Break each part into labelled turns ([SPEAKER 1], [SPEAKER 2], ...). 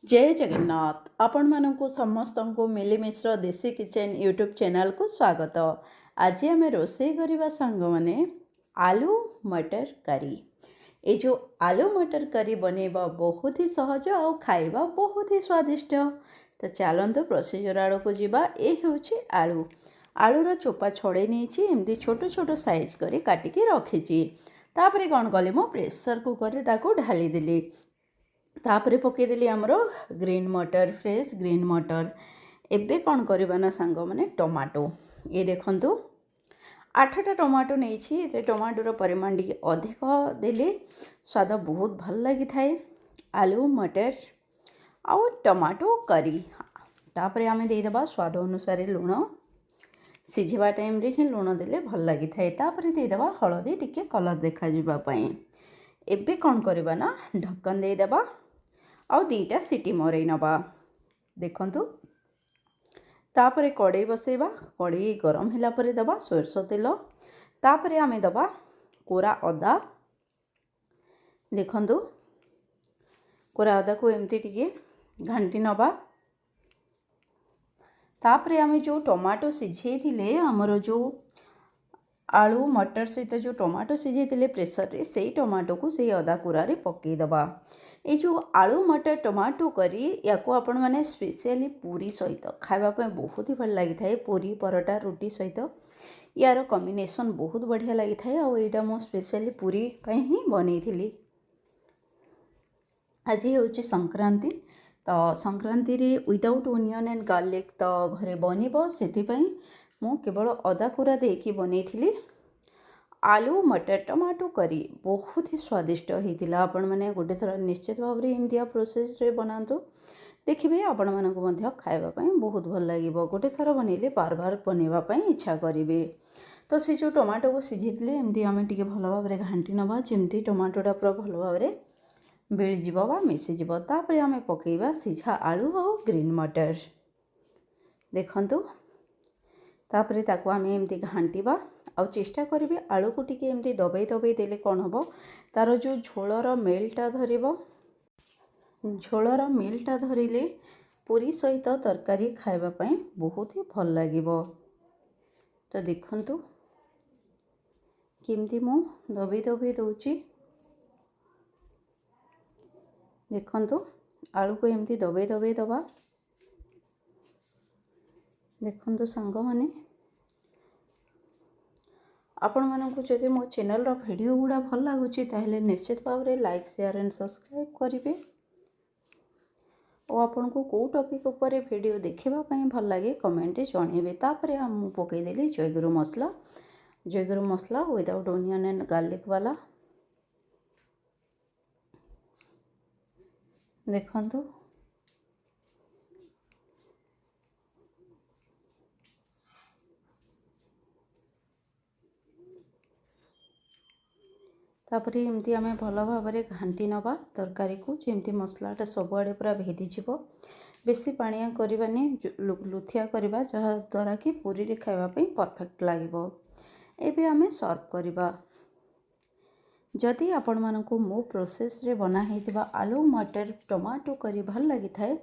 [SPEAKER 1] जय जगन्नाथ आपण मानकु समस्त को मिलीमिश्र देसी किचन यूट्यूब चैनल को स्वागत। आज आम रोसे करवा सांग माने आलू मटर करी। ये जो आलू मटर करी बनैबा बहुत ही सहज और खाइबा बहुत ही स्वादिष्ट। तो चलते प्रोसीजर आड़ को जीवा। ये हूँ आलू आलूर चोपा छड़े नहीं एमती छोट छोट साइज कर काटिकी रखी। तापर कौन कली मो प्रेसर कुकर ताको ढाली देली। तापरे पकईदेली आमर ग्रीन मटर फ्रेश ग्रीन मटर। एबे कौन करवा ना सांग माने टमाटो ये देखंतु 8टा टमाटो नहीं टमाटोर परिमाण टी अधिक देले स्वाद बहुत भल लगी थाए। आलू मटर आउ टमाटो करी तापरे आमे देदेबा स्वाद अनुसार लुण सिझिबा टाइम रे ही लुण देले भल लगी थाए। तापरे देदेबा हळदी टिके कलर देखा जिबा पई। एबे कौन करवा ना ढक्कन देदेबा आउ 2टा सीटी मरई नबा। देखंतु तापरे कड़े बसेबा कड़े गरम होला परे दबा सोरसो तेल। तापरे आमे दबा कोरा अदा। देखंतु कोरा अदा को एमती टिके घांटी नबा। तापरे आमे जो टमाटो सिझे थिले हमरो जो आलू मटर सहित जो टमाटो सिझे प्रेसर रे से टमाटो को से अदा कोरा रे पकई दबा। ये जो आलू मटर टमाटो करी या आपण मैंने स्पेशली पूरी सहित खावाई बहुत ही भल लगी थाए। पूरी परोटा रुटी सहित यार कॉम्बिनेशन बहुत बढ़िया लगी थाए। आईटा मो स्पेशली पूरी ही बनई थी। आज हूँ संक्रांति तो संक्रांति रे विदाउट ओनियन एंड गार्लिक तो घरे बनब से मु केवल अदा कोरा देकी बनई थी आलू मटर टमाटो करी बहुत ही स्वादिष्ट होता। आपण मैंने गोटे थर निश्चित भाव में एमतिया प्रोसेस रे बनातु देखिए आपण मानक खावाई बहुत भल लगे। गोटे थर बनइले बार बार बनवाई इच्छा करेंगे। तो से जो टमाटो को सिझे एमती आम टे भल भाव में घांटी नवा जमती टमाटोटा पूरा भल भाव में बिलीज मिसीज। तापर आम पकईवा सीझा आलू और ग्रीन मटर। देखंतु तापरे ताको आम एमती घांटीबा आउ चेष्टा करेंगे आलू को टिके एमती दबाई दबाई देले कौन हम तार जो झोलर मेलटा धरब झोलर मेलटा धरिले पूरी सहित तरकारी खावाई बहुत ही भल लगे। तो देखंतु केमती मु दबाई दबाई दौची। देखंतु आलू को एमती दबाई दबाई दबा। देखंतु सांग माने आपण मानक जदि मो चैनल रो वीडियो गुड़ा भल लगुच ताहले निश्चित भाव में लाइक शेयर एंड सब्सक्राइब करेंगे। और आपन को कौ टॉपिक ऊपर वीडियो देखापी भल लगे कमेंट जनइबे। तापर हम पकईदेली जयगुरु मसला विदाउट ओनियन एंड गार्लिक वाला। देखंतु तापर एमती आम भल भाव में घांटी नवा तरकारी को जमती मसलाटा सबुआड़े पूरा भेदीज। बेसी पानिया करवानी लुथिया करवा जहाद्वारा कि पूरी रे खावाई परफेक्ट लगे। एबे आमे सर्व करवा। जदि आपण मानक मो प्रोसेस रे बना हेतिबा आलू मटर टमाटो करी भल लगी थाए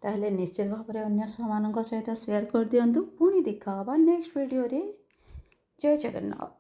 [SPEAKER 1] ताहले निश्चित भाव में अन्य सहित शेयर कर दियंतु। पुणी देखा नेक्स्ट वीडियो रे। जय जगन्नाथ।